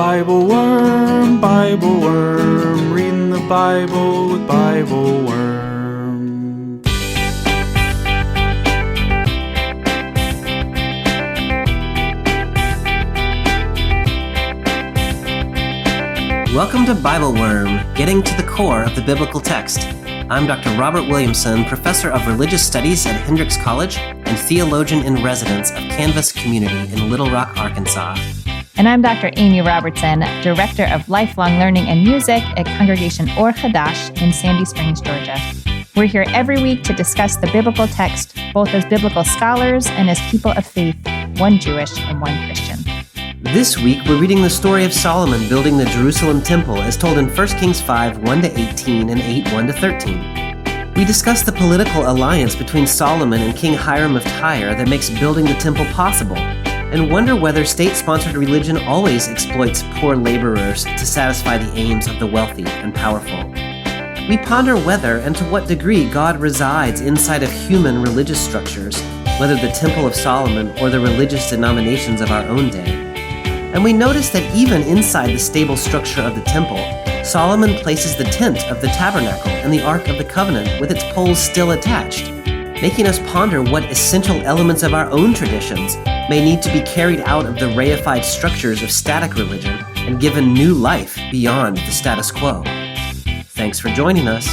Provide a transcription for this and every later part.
Bible Worm, reading the Bible with Bible Worm. Welcome to Bible Worm, getting to the core of the biblical text. I'm Dr. Robert Williamson, Professor of Religious Studies at Hendrix College and Theologian in Residence of Canvas Community in Little Rock, Arkansas. And I'm Dr. Amy Robertson, Director of Lifelong Learning and Music at Congregation Or Hadash in Sandy Springs, Georgia. We're here every week to discuss the biblical text, both as biblical scholars and as people of faith, one Jewish and one Christian. This week, we're reading the story of Solomon building the Jerusalem temple as told in 1 Kings 5, 1-18 and 8, 1-13. We discuss the political alliance between Solomon and King Hiram of Tyre that makes building the temple possible, and wonder whether state-sponsored religion always exploits poor laborers to satisfy the aims of the wealthy and powerful. We ponder whether and to what degree God resides inside of human religious structures, whether the Temple of Solomon or the religious denominations of our own day. And we notice that even inside the stable structure of the temple, Solomon places the tent of the tabernacle and the Ark of the Covenant with its poles still attached, making us ponder what essential elements of our own traditions may need to be carried out of the reified structures of static religion and given new life beyond the status quo. Thanks for joining us.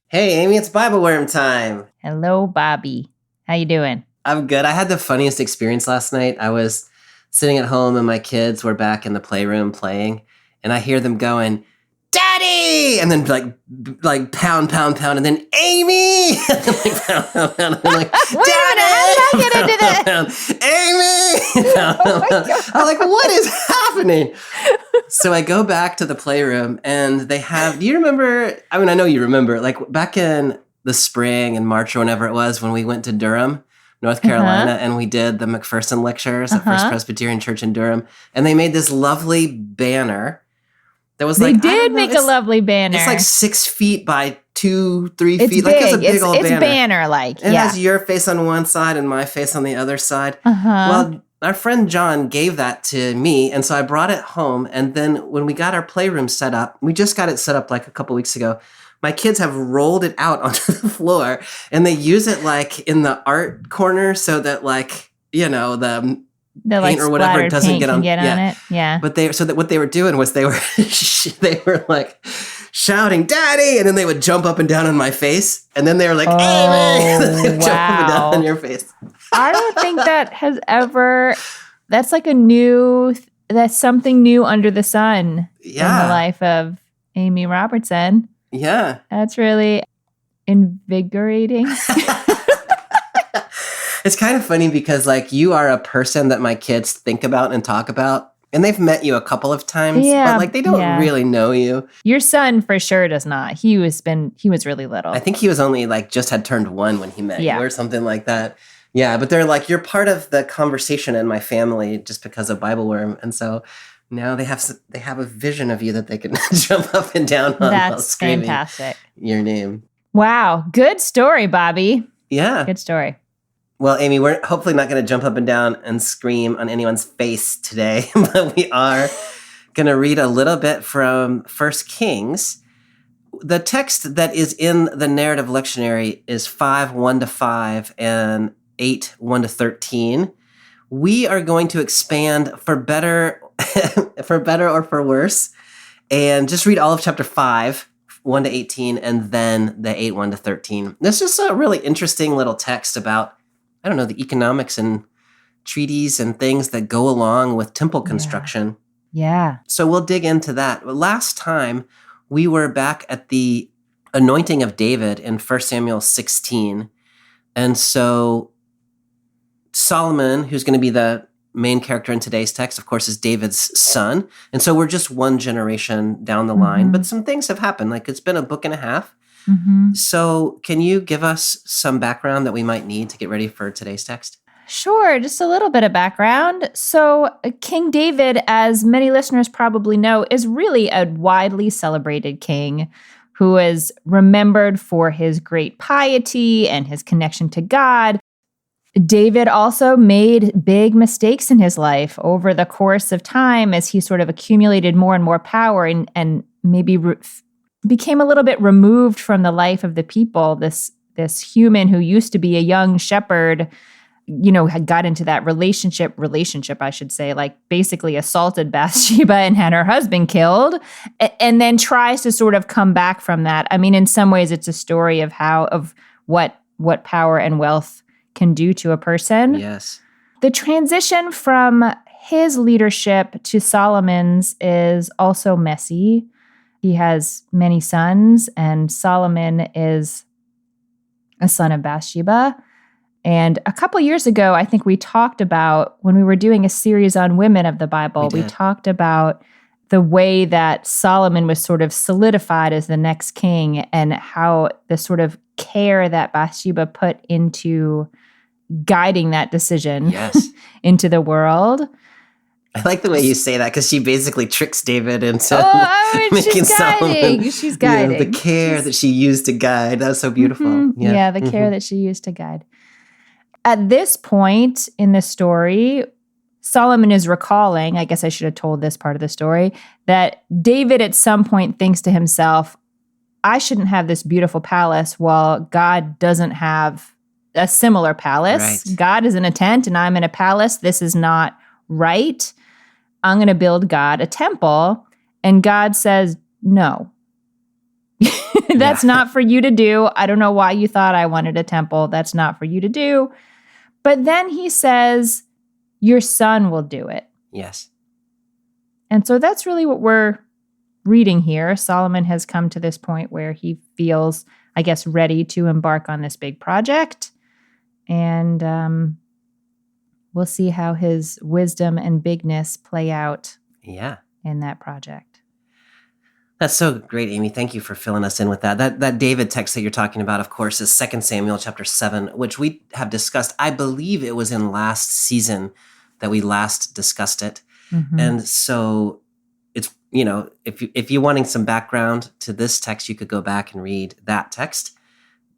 Hey, Amy, it's Bible Worm time. Hello, Bobby. How you doing? I'm good. I had the funniest experience last night. I was sitting at home and my kids were back in the playroom playing, and I hear them going, "Daddy!" And then like pound, and then Amy! And then pound, and I'm like, Daddy! How did I get into that? Amy! I'm like, what is happening? So I go back to the playroom and they have, do you remember, I mean, I know you remember, like back in the spring and March or whenever it was when we went to Durham, North Carolina, and we did the McPherson lectures at First Presbyterian Church in Durham. And they made this lovely banner that was like, they did make a lovely banner. It's like 6 feet by 2-3 feet. It's Like it's a big old banner. It's banner-like, It has your face on one side and my face on the other side. Well, our friend John gave that to me, and so I brought it home. And then when we got our playroom set up, we just got it set up like a couple weeks ago. My kids have rolled it out onto the floor, and they use it like in the art corner so that like, you know, the paint or whatever doesn't get on it. Yeah. But what they were doing was they were like shouting, "Daddy!" And then they would jump up and down on my face. And then they were like, "Amy!" And then they would jump up and down on your face. I don't think that has ever, that's something new under the sun in the life of Amy Robertson. Yeah. That's really invigorating. It's kind of funny because like you are a person that my kids think about and talk about. And they've met you a couple of times, but like they don't really know you. Your son for sure does not. He was really little. I think he was only like just had turned 1 when he met you or something like that. Yeah, but they're like, you're part of the conversation in my family just because of Bible Worm. And so now they have a vision of you that they can jump up and down on while screaming fantastic. Your name. Wow. Good story, Bobby. Yeah. Good story. Well, Amy, we're hopefully not going to jump up and down and scream on anyone's face today, but we are going to read a little bit from 1 Kings. The text that is in the narrative lectionary is 5, 1-5 and 8, 1-13. We are going to expand for better or for worse, and just read all of chapter 5, 1-18, and then the 8, 1-13. This is just a really interesting little text about, I don't know, the economics and treaties and things that go along with temple construction. Yeah. So we'll dig into that. Last time, we were back at the anointing of David in 1 Samuel 16. And so Solomon, who's going to be the main character in today's text, of course, is David's son. And so we're just one generation down the line. But some things have happened. Like it's been a book and a half. So can you give us some background that we might need to get ready for today's text? Sure, just a little bit of background. So King David, as many listeners probably know, is really a widely celebrated king who is remembered for his great piety and his connection to God. David also made big mistakes in his life over the course of time as he sort of accumulated more and more power and maybe became a little bit removed from the life of the people. This human who used to be a young shepherd, had got into that relationship, I should say, like basically assaulted Bathsheba and had her husband killed, and then tries to sort of come back from that. I mean, in some ways, it's a story of what power and wealth can do to a person. Yes. The transition from his leadership to Solomon's is also messy. He has many sons, and Solomon is a son of Bathsheba. And a couple years ago, I think we talked about, when we were doing a series on women of the Bible, we talked about the way that Solomon was sort of solidified as the next king and how the sort of care that Bathsheba put into guiding that decision into the world. I like the way you say that, because she basically tricks David into making she's Solomon. She's guiding. The care that she used to guide. That was so beautiful. Mm-hmm. Yeah, the care that she used to guide. At this point in the story, Solomon is recalling, I guess I should have told this part of the story, that David at some point thinks to himself, I shouldn't have this beautiful palace while God doesn't have a similar palace. Right. God is in a tent and I'm in a palace. This is not right. I'm going to build God a temple. And God says, no, that's not for you to do. I don't know why you thought I wanted a temple. That's not for you to do. But then he says, your son will do it. Yes. And so that's really what we're reading here. Solomon has come to this point where he feels, I guess, ready to embark on this big project. And we'll see how his wisdom and bigness play out in that project. That's so great, Amy. Thank you for filling us in with that. That David text that you're talking about, of course, is 2 Samuel chapter 7, which we have discussed. I believe it was in last season that we last discussed it. Mm-hmm. And so it's, if you're wanting some background to this text, you could go back and read that text.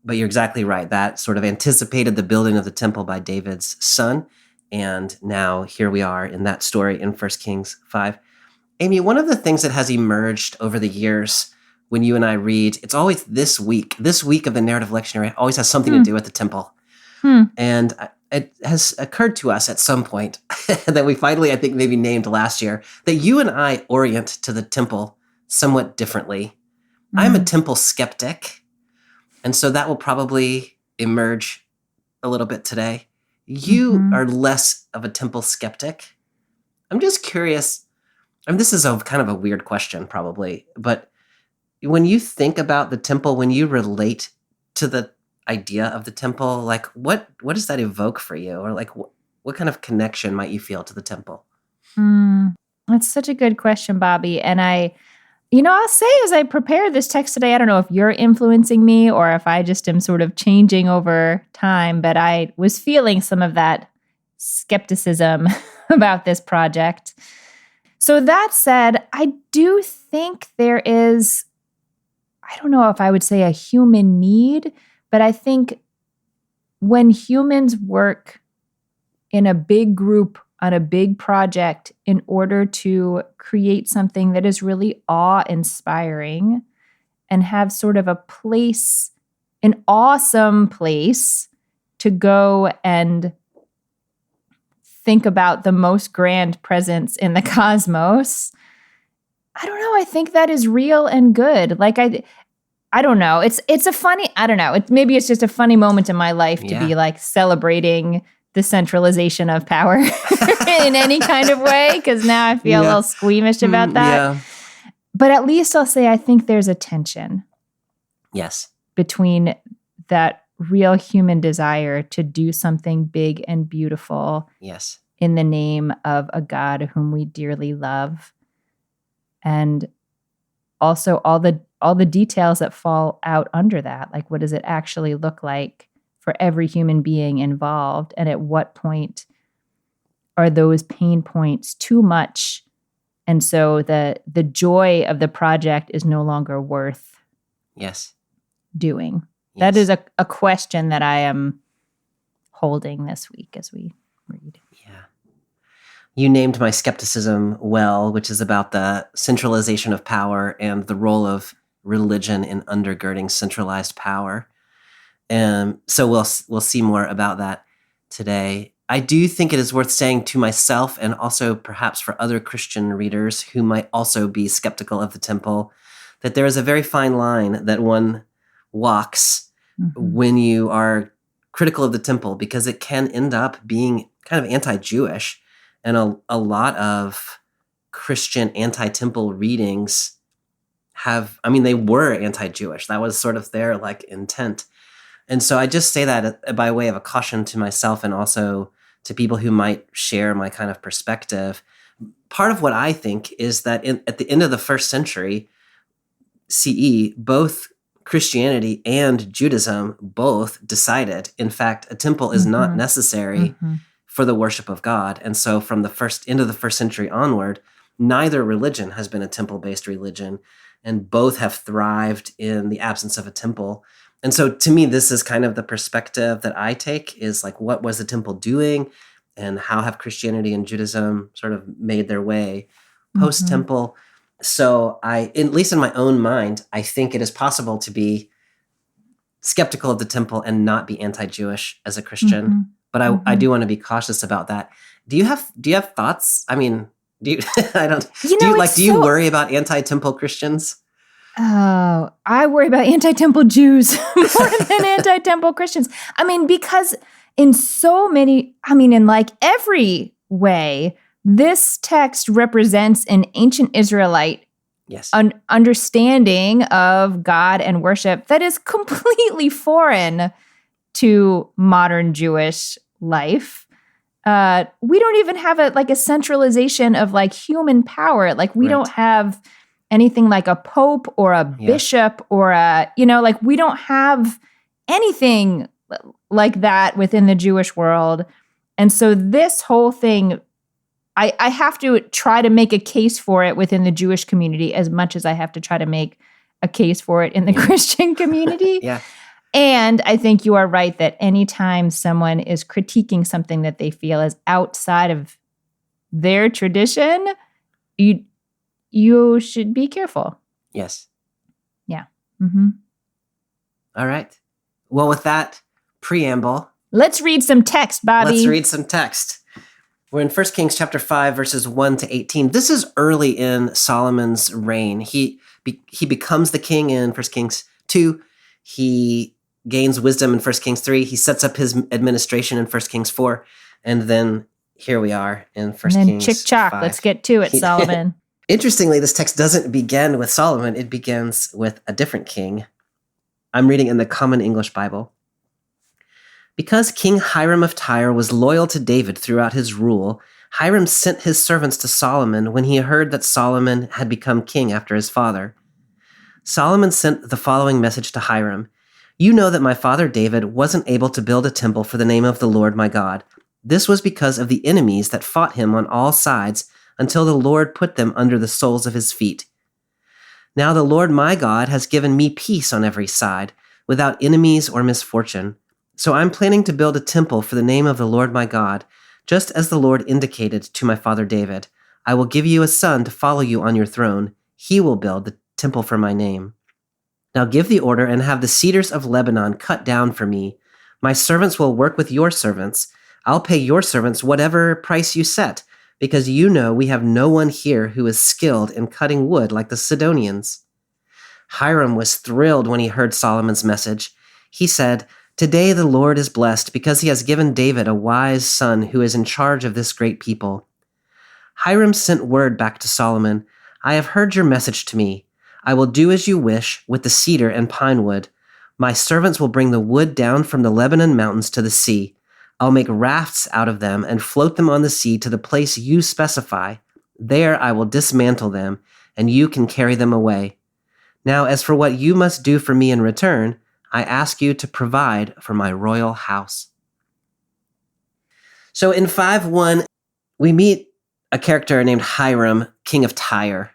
But you're exactly right. That sort of anticipated the building of the temple by David's son. And now here we are in that story in 1 Kings 5. Amy, one of the things that has emerged over the years when you and I read, it's always this week of the narrative lectionary always has something to do with the temple. And it has occurred to us at some point that we finally, I think maybe named last year, that you and I orient to the temple somewhat differently. I'm a temple skeptic. And so that will probably emerge a little bit today. You are less of a temple skeptic. I'm just curious. This is kind of a weird question probably, but when you think about the temple, when you relate to the idea of the temple, like what does that evoke for you? Or like what kind of connection might you feel to the temple? That's such a good question, Bobby. And I'll say as I prepare this text today, I don't know if you're influencing me or if I just am sort of changing over time, but I was feeling some of that skepticism about this project. So that said, I do think there is, I don't know if I would say a human need, but I think when humans work in a big group on a big project in order to create something that is really awe-inspiring and have sort of a place, an awesome place to go and think about the most grand presence in the cosmos. I don't know. I think that is real and good. Like I don't know. It's a funny, I don't know. Maybe it's just a funny moment in my life to be like celebrating the centralization of power in any kind of way, because now I feel a little squeamish about that. Yeah. But at least I'll say I think there's a tension. Yes. Between that real human desire to do something big and beautiful. Yes. In the name of a God whom we dearly love. And also all the details that fall out under that. Like, what does it actually look like for every human being involved? And at what point are those pain points too much? And so the joy of the project is no longer worth doing. That is a question that I am holding this week as we read. Yeah. You named my skepticism well, which is about the centralization of power and the role of religion in undergirding centralized power. And so we'll see more about that today. I do think it is worth saying to myself, and also perhaps for other Christian readers who might also be skeptical of the temple, that there is a very fine line that one walks when you are critical of the temple, because it can end up being kind of anti-Jewish. And a lot of Christian anti-temple readings they were anti-Jewish. That was sort of their intent. And so I just say that by way of a caution to myself and also to people who might share my kind of perspective. Part of what I think is that at the end of the first century CE, both Christianity and Judaism both decided, in fact, a temple is not necessary for the worship of God. And so from the end of the first century onward, neither religion has been a temple-based religion, and both have thrived in the absence of a temple. And so to me, this is kind of the perspective that I take, is what was the temple doing, and how have Christianity and Judaism sort of made their way post-temple. So at least in my own mind, I think it is possible to be skeptical of the temple and not be anti-Jewish as a Christian. But I do want to be cautious about that. Do you have thoughts? I mean, do you, I don't, do you worry about anti-temple Christians? Oh, I worry about anti-temple Jews more than anti-temple Christians. I mean, because in every way, this text represents an ancient Israelite understanding of God and worship that is completely foreign to modern Jewish life. We don't even have a centralization of human power. We don't have anything like a pope or a bishop or we don't have anything like that within the Jewish world. And so this whole thing, I have to try to make a case for it within the Jewish community as much as I have to try to make a case for it in the Christian community. And I think you are right that anytime someone is critiquing something that they feel is outside of their tradition, you should be careful. Yes. Yeah. All right. Well, with that preamble, let's read some text, Bobby. Let's read some text. We're in 1 Kings chapter 5, verses 1 to 18. This is early in Solomon's reign. He becomes the king in 1 Kings 2. He gains wisdom in 1 Kings 3. He sets up his administration in 1 Kings 4. And then here we are in 1 Kings 5. And then chick-chock, let's get to it, Solomon. Interestingly, this text doesn't begin with Solomon. It begins with a different king. I'm reading in the Common English Bible. Because King Hiram of Tyre was loyal to David throughout his rule, Hiram sent his servants to Solomon when he heard that Solomon had become king after his father. Solomon sent the following message to Hiram. You know that my father David wasn't able to build a temple for the name of the Lord my God. This was because of the enemies that fought him on all sides until the Lord put them under the soles of his feet. Now the Lord my God has given me peace on every side, without enemies or misfortune. So I'm planning to build a temple for the name of the Lord my God, just as the Lord indicated to my father David. I will give you a son to follow you on your throne. He will build the temple for my name. Now give the order and have the cedars of Lebanon cut down for me. My servants will work with your servants. I'll pay your servants whatever price you set, because you know we have no one here who is skilled in cutting wood like the Sidonians. Hiram was thrilled when he heard Solomon's message. He said, Today the Lord is blessed because he has given David a wise son who is in charge of this great people. Hiram sent word back to Solomon, I have heard your message to me. I will do as you wish with the cedar and pine wood. My servants will bring the wood down from the Lebanon mountains to the sea. I'll make rafts out of them and float them on the sea to the place you specify. There I will dismantle them, and you can carry them away. Now, as for what you must do for me in return, I ask you to provide for my royal house. So in 5:1, we meet a character named Hiram, king of Tyre.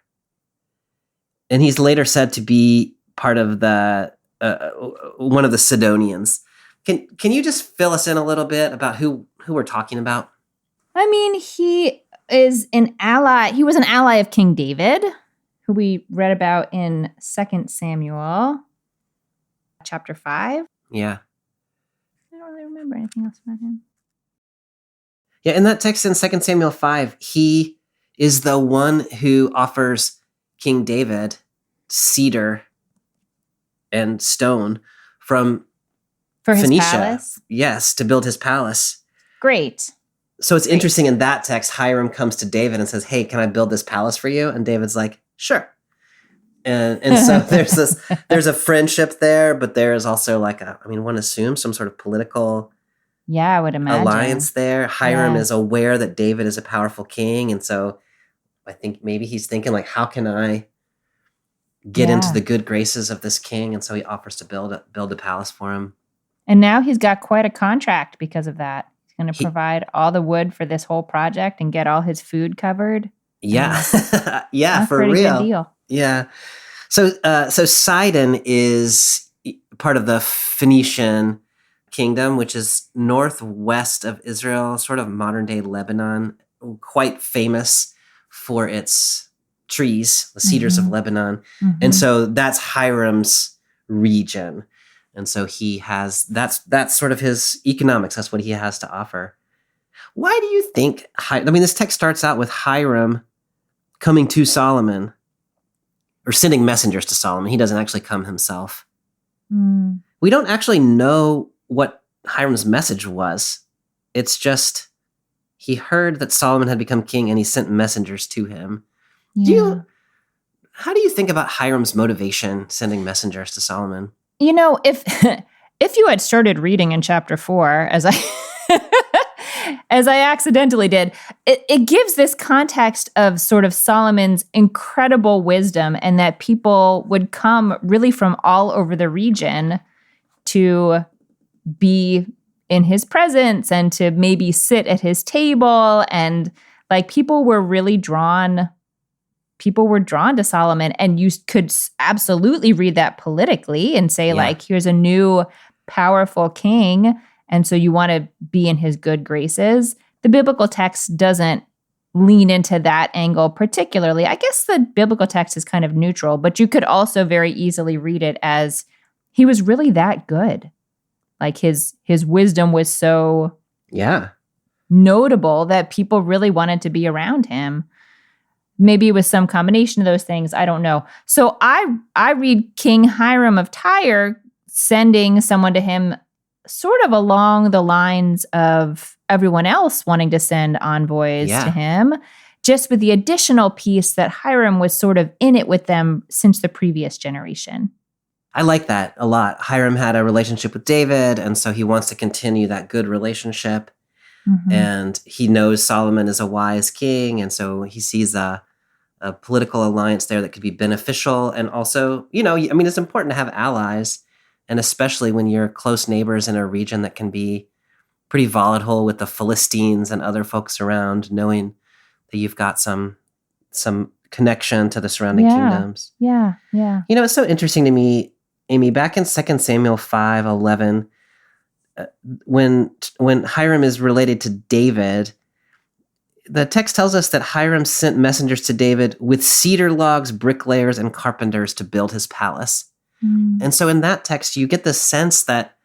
And he's later said to be part of the one of the Sidonians. Can you just fill us in a little bit about who we're talking about? I mean, he is an ally. He was an ally of King David, who we read about in 2 Samuel chapter 5. Yeah. I don't really remember anything else about him. Yeah, in that text in 2 Samuel 5, he is the one who offers King David cedar and stone from For his Phoenicia. palace? Yes, to build his palace. Great. So it's interesting in that text, Hiram comes to David and says, "Hey, can I build this palace for you?" And David's like, "Sure." And so there's a friendship there, but there is also like one assumes some sort of political Yeah, I would imagine. alliance there. Hiram is aware that David is a powerful king, and so I think maybe he's thinking like, how can I get into the good graces of this king? And so he offers to build a palace for him. And now he's got quite a contract because of that. He's going to provide all the wood for this whole project and get all his food covered. Yeah. Yeah, That's for a pretty real. good deal. Yeah. So Sidon is part of the Phoenician kingdom, which is northwest of Israel, sort of modern day Lebanon, quite famous for its trees, the cedars of Lebanon. And so that's Hiram's region. And so he has, that's sort of his economics. That's what he has to offer. Why do you think, this text starts out with Hiram coming to Solomon, or sending messengers to Solomon. He doesn't actually come himself. We don't actually know what Hiram's message was. It's just he heard that Solomon had become king and he sent messengers to him. Yeah. How do you think about Hiram's motivation sending messengers to Solomon? You know, if you had started reading in chapter 4, as I as I accidentally did, it gives this context of sort of Solomon's incredible wisdom, and that people would come really from all over the region to be in his presence and to maybe sit at his table. And like people were drawn to Solomon, and you could absolutely read that politically and say like, here's a new powerful king, and so you want to be in his good graces. The biblical text doesn't lean into that angle particularly. I guess the biblical text is kind of neutral, but you could also very easily read it as he was really that good. Like his wisdom was so notable that people really wanted to be around him. Maybe it was some combination of those things. I don't know. So I read King Hiram of Tyre sending someone to him sort of along the lines of everyone else wanting to send envoys to him, just with the additional piece that Hiram was sort of in it with them since the previous generation. I like that a lot. Hiram had a relationship with David, and so he wants to continue that good relationship. And he knows Solomon is a wise king, and so he sees a political alliance there that could be beneficial. And also, it's important to have allies, and especially when you're close neighbors in a region that can be pretty volatile with the Philistines and other folks around, knowing that you've got some connection to the surrounding kingdoms. Yeah. It's so interesting to me, Amy, back in 2 Samuel 5:11, when Hiram is related to David, the text tells us that Hiram sent messengers to David with cedar logs, bricklayers, and carpenters to build his palace. And so in that text, you get the sense that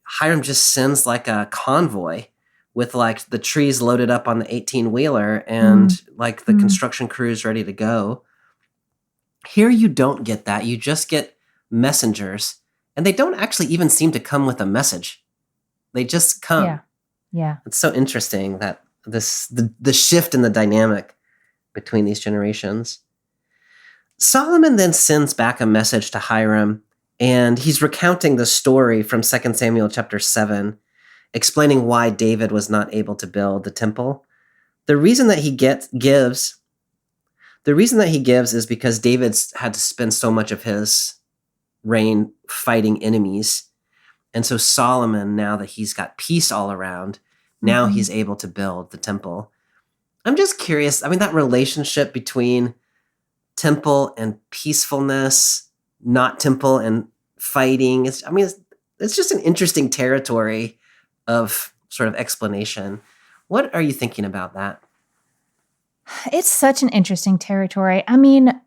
Hiram just sends like a convoy with like the trees loaded up on the 18-wheeler and like the construction crews ready to go. Here you don't get that. You just get messengers, and they don't actually even seem to come with a message. They just come. Yeah. It's so interesting that the shift in the dynamic between these generations. Solomon then sends back a message to Hiram, and he's recounting the story from 2 Samuel chapter 7, explaining why David was not able to build the temple. The reason that he gives is because David's had to spend so much of his reign fighting enemies. And so Solomon, now that he's got peace all around, now he's able to build the temple. I'm just curious. That relationship between temple and peacefulness, not temple and fighting, it's it's just an interesting territory of sort of explanation. What are you thinking about that? It's such an interesting territory. I mean,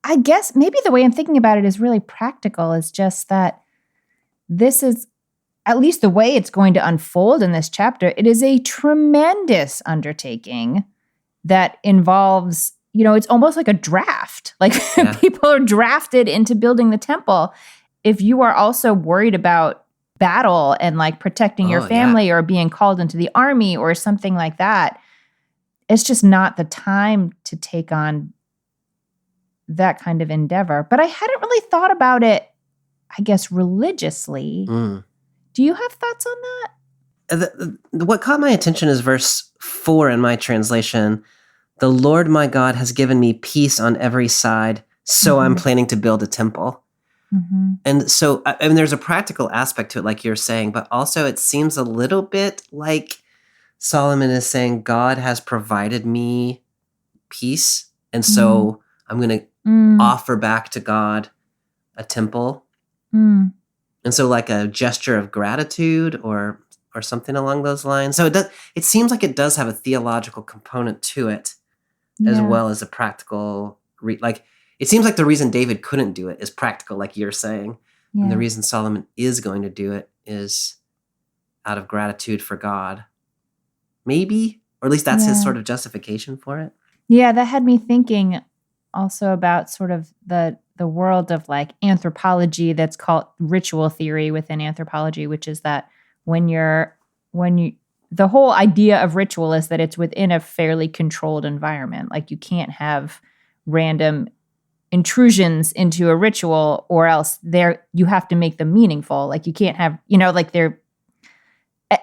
I guess maybe the way I'm thinking about it is really practical, is just that this is, at least the way it's going to unfold in this chapter, it is a tremendous undertaking that involves, it's almost like a draft. Like people are drafted into building the temple. If you are also worried about battle and like protecting your family or being called into the army or something like that, it's just not the time to take on that kind of endeavor. But I hadn't really thought about it, I guess, religiously. Do you have thoughts on that? What caught my attention is verse 4 in my translation. The Lord my God has given me peace on every side, so I'm planning to build a temple. And so, I mean, there's a practical aspect to it, like you're saying, but also it seems a little bit like Solomon is saying, God has provided me peace, and so I'm going to offer back to God a temple. And so like a gesture of gratitude or something along those lines. So it seems like it does have a theological component to it as well as a practical, it seems like the reason David couldn't do it is practical, like you're saying. Yeah. And the reason Solomon is going to do it is out of gratitude for God. Maybe, or at least that's his sort of justification for it. Yeah, that had me thinking also about sort of the world of like anthropology that's called ritual theory within anthropology, which is that the whole idea of ritual is that it's within a fairly controlled environment. Like you can't have random intrusions into a ritual, or else you have to make them meaningful. Like you can't have,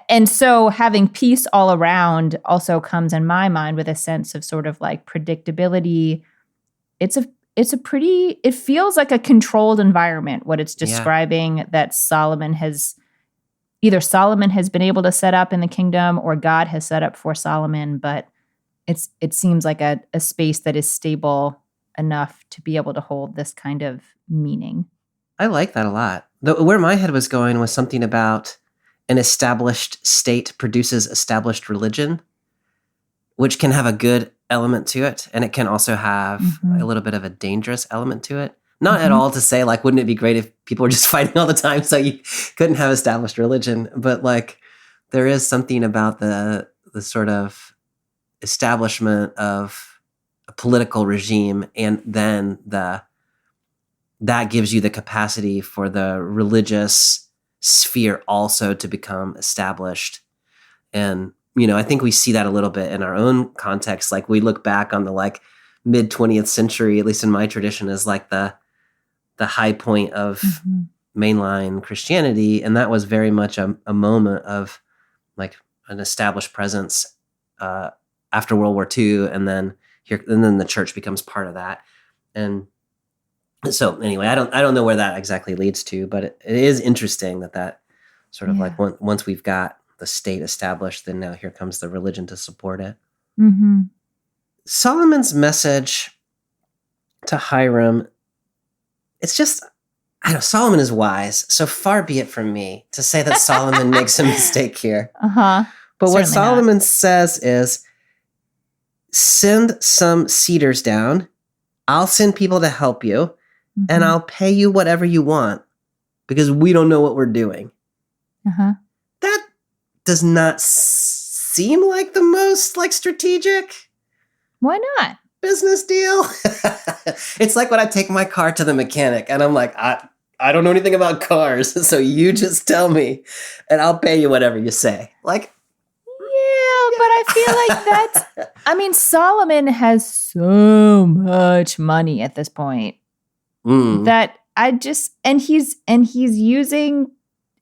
and so having peace all around also comes in my mind with a sense of sort of like predictability. It feels like a controlled environment, what it's describing that Solomon has been able to set up in the kingdom, or God has set up for Solomon, but it seems like a space that is stable enough to be able to hold this kind of meaning. I like that a lot. Where my head was going was something about an established state produces established religion, which can have a good element to it, and it can also have a little bit of a dangerous element to it. Not at all to say, like, wouldn't it be great if people were just fighting all the time so you couldn't have established religion? But, like, there is something about the sort of establishment of a political regime, and then that gives you the capacity for the religious sphere also to become established. And, I think we see that a little bit in our own context. Like, we look back on the, like, mid-20th century, at least in my tradition, as, like, the high point of mainline Christianity, and that was very much a moment of like an established presence after World War II, and then the church becomes part of that. And so anyway, I don't know where that exactly leads to, but it is interesting that sort of like once we've got the state established, then now here comes the religion to support it. Solomon's message to Hiram, it's just, Solomon is wise, so far be it from me to say that Solomon makes a mistake here. But what Solomon says is, send some cedars down, I'll send people to help you, and I'll pay you whatever you want, because we don't know what we're doing. That does not seem like the most like strategic. Why not? Business deal. It's like when I take my car to the mechanic and I'm like, I don't know anything about cars, so you just tell me and I'll pay you whatever you say. Like, yeah, but I feel like Solomon has so much money at this point that he's using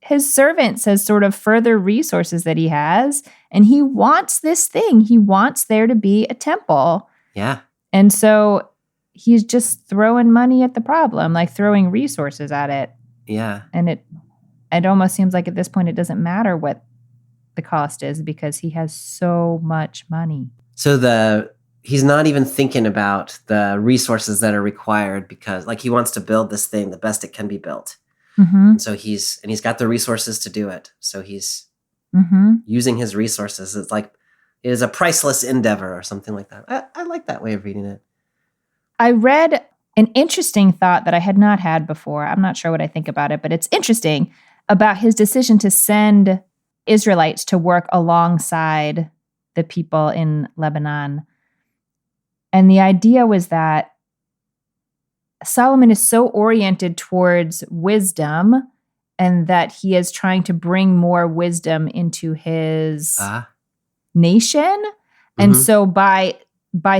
his servants as sort of further resources that he has, and he wants this thing. He wants there to be a temple. Yeah. And so he's just throwing money at the problem, like throwing resources at it. Yeah. And it almost seems like at this point it doesn't matter what the cost is because he has so much money. So he's not even thinking about the resources that are required because like he wants to build this thing the best it can be built. Mm-hmm. And so he's got the resources to do it. So he's Mm-hmm. using his resources. It's like it is a priceless endeavor or something like that. I like that way of reading it. I read an interesting thought that I had not had before. I'm not sure what I think about it, but it's interesting about his decision to send Israelites to work alongside the people in Lebanon. And the idea was that Solomon is so oriented towards wisdom and that he is trying to bring more wisdom into his nation. And so by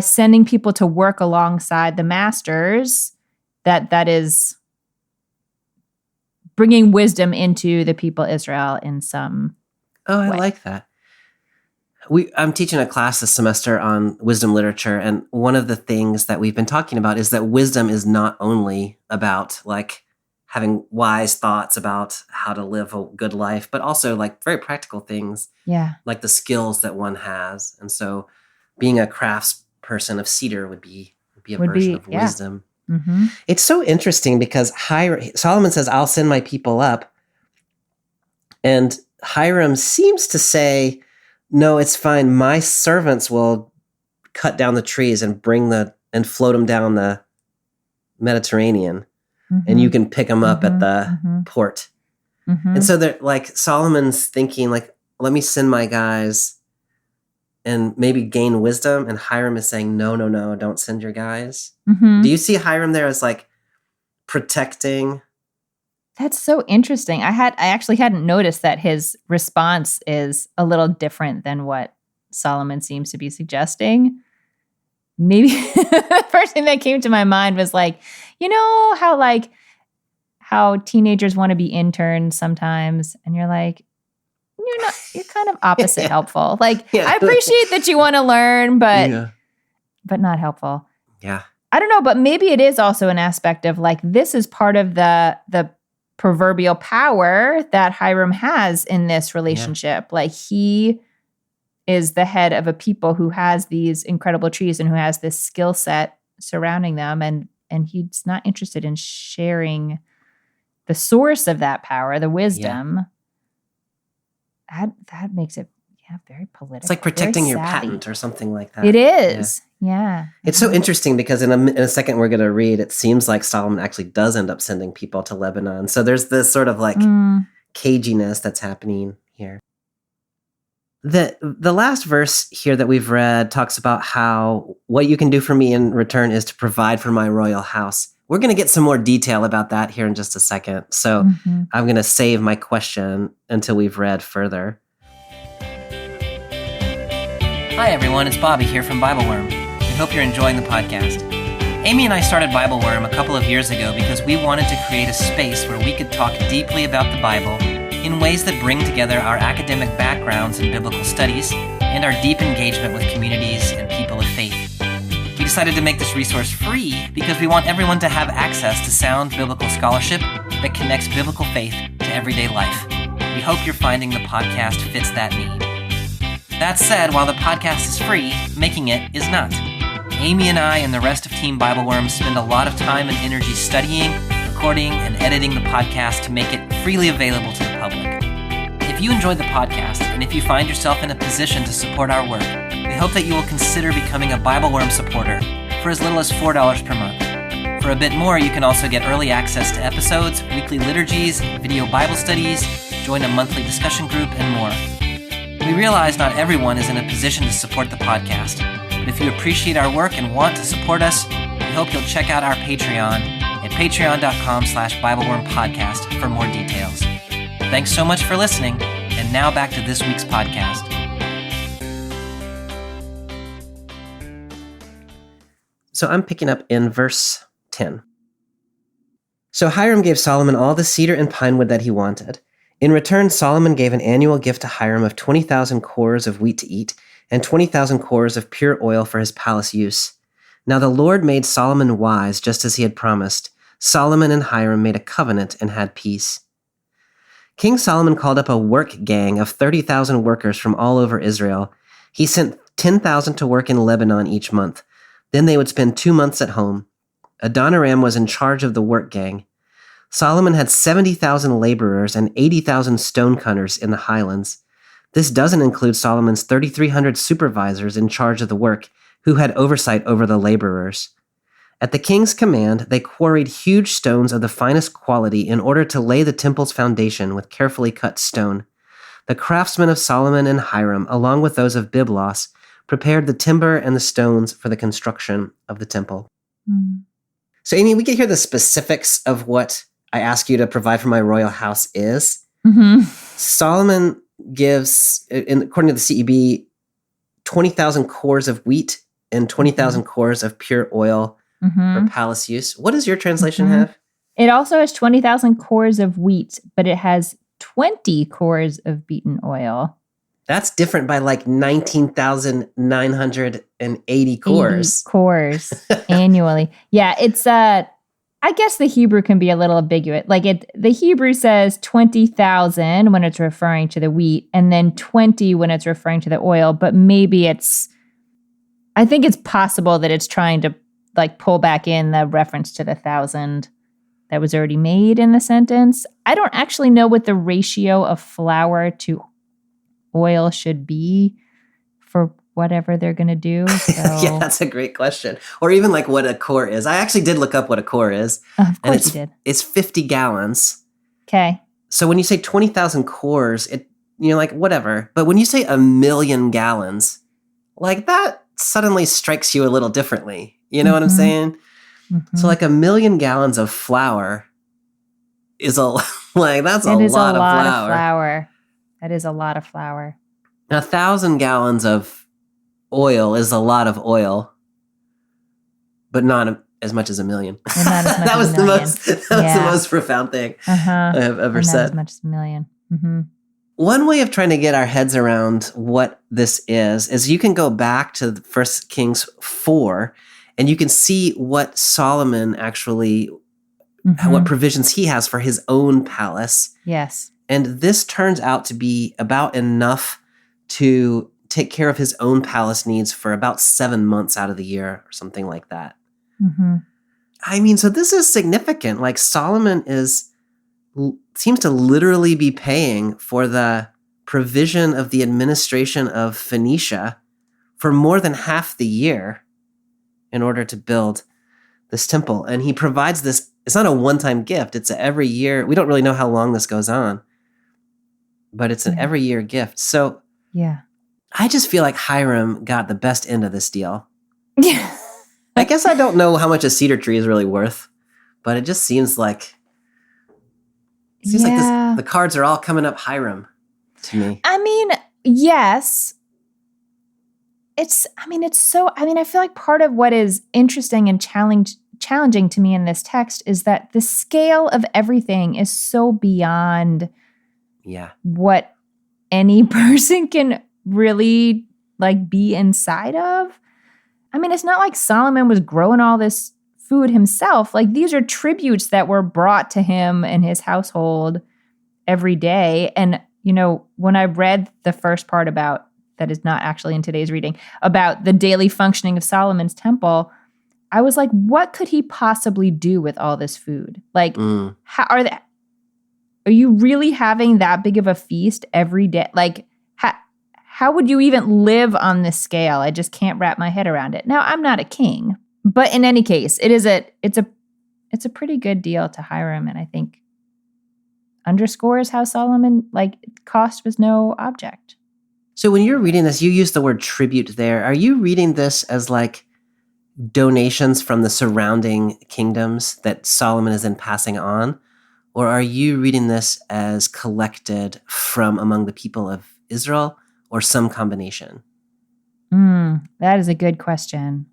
sending people to work alongside the masters, that is bringing wisdom into the people Israel in some I way. like that. I'm teaching a class this semester on wisdom literature, and one of the things that we've been talking about is that wisdom is not only about like having wise thoughts about how to live a good life, but also like very practical things, like the skills that one has. And so being a crafts person of cedar would be a version of wisdom. Mm-hmm. It's so interesting because Solomon says, I'll send my people up. And Hiram seems to say, no, it's fine. My servants will cut down the trees and and float them down the Mediterranean. Mm-hmm. And you can pick them up at the port. Mm-hmm. And so they're like, Solomon's thinking like, let me send my guys and maybe gain wisdom. And Hiram is saying, no, don't send your guys. Mm-hmm. Do you see Hiram there as like protecting? That's so interesting. I actually hadn't noticed that his response is a little different than what Solomon seems to be suggesting. Maybe the first thing that came to my mind was like, you know how teenagers want to be interns sometimes, and you're like, you're kind of opposite helpful. Like, I appreciate that you want to learn, but not helpful. Yeah. I don't know, but maybe it is also an aspect of like, this is part of the proverbial power that Hiram has in this relationship. Yeah. Like, he is the head of a people who has these incredible trees and who has this skill set surrounding them. And he's not interested in sharing the source of that power, the wisdom. Yeah. That makes it very political. It's like protecting your patent or something like that. It is. Yeah. It's so interesting because in a second we're going to read, it seems like Solomon actually does end up sending people to Lebanon. So there's this sort of like caginess that's happening here. The last verse here that we've read talks about how what you can do for me in return is to provide for my royal house. We're going to get some more detail about that here in just a second. So I'm going to save my question until we've read further. Hi everyone, it's Bobby here from Bible Worm. We hope you're enjoying the podcast. Amy and I started Bible Worm a couple of years ago because we wanted to create a space where we could talk deeply about the Bible in ways that bring together our academic backgrounds in biblical studies and our deep engagement with communities and people of faith. We decided to make this resource free because we want everyone to have access to sound biblical scholarship that connects biblical faith to everyday life. We hope you're finding the podcast fits that need. That said, while the podcast is free, making it is not. Amy and I and the rest of Team Bible Worm spend a lot of time and energy studying, recording, and editing the podcast to make it freely available to the public. If you enjoyed the podcast, and if you find yourself in a position to support our work, we hope that you will consider becoming a Bible Worm supporter for as little as $4 per month. For a bit more, you can also get early access to episodes, weekly liturgies, video Bible studies, join a monthly discussion group, and more. We realize not everyone is in a position to support the podcast, but if you appreciate our work and want to support us, we hope you'll check out our Patreon at patreon.com/BibleWormPodcast for more details. Thanks so much for listening, and now back to this week's podcast. So I'm picking up in verse 10. So Hiram gave Solomon all the cedar and pine wood that he wanted. In return, Solomon gave an annual gift to Hiram of 20,000 cores of wheat to eat and 20,000 cores of pure oil for his palace use. Now the Lord made Solomon wise, just as he had promised. Solomon and Hiram made a covenant and had peace. King Solomon called up a work gang of 30,000 workers from all over Israel. He sent 10,000 to work in Lebanon each month. Then they would spend 2 months at home. Adoniram was in charge of the work gang. Solomon had 70,000 laborers and 80,000 stone cutters in the highlands. This doesn't include Solomon's 3,300 supervisors in charge of the work who had oversight over the laborers. At the king's command, they quarried huge stones of the finest quality in order to lay the temple's foundation with carefully cut stone. The craftsmen of Solomon and Hiram, along with those of Byblos, prepared the timber and the stones for the construction of the temple. Mm. So, Amy, we can hear the specifics of what I ask you to provide for my royal house is. Mm-hmm. Solomon gives, according to the CEB, 20,000 cores of wheat and 20,000 cores of pure oil for palace use. What does your translation have? It also has 20,000 cores of wheat, but it has 20 cores of beaten oil. That's different by like 19,980 cores. 80 cores annually. Yeah, it's I guess the Hebrew can be a little ambiguous. The Hebrew says 20,000 when it's referring to the wheat, and then 20 when it's referring to the oil. But maybe I think it's possible that it's trying to pull back in the reference to the 1,000 that was already made in the sentence. I don't actually know what the ratio of flour to oil should be for whatever they're going to do. So. Yeah, that's a great question. Or even what a core is. I actually did look up what a core is. Of course you did. It's 50 gallons. Okay. So when you say 20,000 cores, you're like, whatever. But when you say 1,000,000 gallons, that suddenly strikes you a little differently. You know what I'm saying? Mm-hmm. So 1,000,000 gallons of flour is that's a lot of flour. That is a lot of flour. 1,000 gallons of oil is a lot of oil, but not as much as 1,000,000. That was the most profound thing I have ever said. Not as much as 1,000,000. Mm-hmm. One way of trying to get our heads around what this is you can go back to 1 Kings 4, and you can see what Solomon actually, what provisions he has for his own palace. Yes. And this turns out to be about enough to take care of his own palace needs for about 7 months out of the year or something like that. Mm-hmm. I mean, so this is significant. Solomon seems to literally be paying for the provision of the administration of Phoenicia for more than half the year in order to build this temple. And he provides this, it's not a one-time gift, it's every year. We don't really know how long this goes on, but it's an every year gift. So yeah, I just feel like Hiram got the best end of this deal. Yeah. I guess I don't know how much a cedar tree is really worth, but it just seems like the cards are all coming up Hiram to me. I mean, yes. I feel like part of what is interesting and challenging to me in this text is that the scale of everything is so beyond what any person can really be inside of. I mean, it's not like Solomon was growing all this food himself. These are tributes that were brought to him and his household every day. And, when I read the first part about, that is not actually in today's reading, about the daily functioning of Solomon's temple, I was like, what could he possibly do with all this food? How are you really having that big of a feast every day? How would you even live on this scale? I just can't wrap my head around it. Now, I'm not a king, but in any case, it's a pretty good deal to Hiram, and I think underscores how Solomon, cost was no object. So when you're reading this, you use the word tribute there. Are you reading this as donations from the surrounding kingdoms that Solomon is then passing on? Or are you reading this as collected from among the people of Israel, or some combination? That is a good question.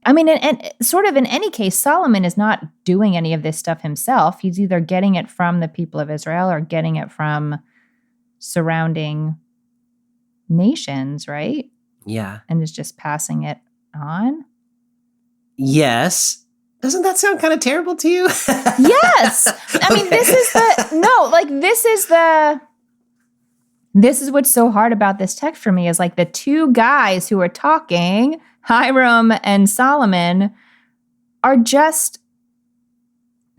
I mean, and sort of in any case, Solomon is not doing any of this stuff himself. He's either getting it from the people of Israel or getting it from surrounding nations, right? Yeah. And is just passing it on? Yes. Doesn't that sound kind of terrible to you? Yes. I mean, this is what's so hard about this text for me is the two guys who are talking, Hiram and Solomon, are just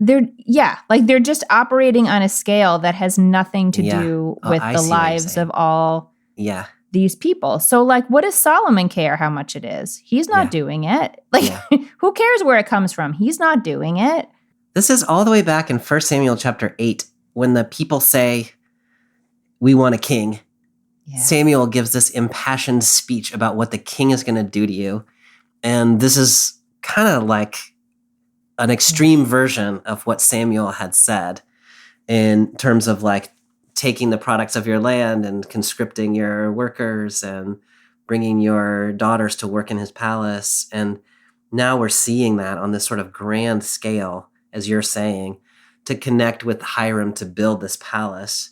they're just operating on a scale that has nothing to Yeah. do Oh, with I the see what you're lives saying. of all Yeah. these people. So like, what does Solomon care how much it is? He's not Yeah. doing it. Like, Yeah. who cares where it comes from? He's not doing it. This is all the way back in 1 Samuel chapter 8 when the people say, we want a king. Yeah. Samuel gives this impassioned speech about what the king is going to do to you. And this is kind of like an extreme version of what Samuel had said in terms of like taking the products of your land and conscripting your workers and bringing your daughters to work in his palace. And now we're seeing that on this sort of grand scale, as you're saying, to connect with Hiram to build this palace.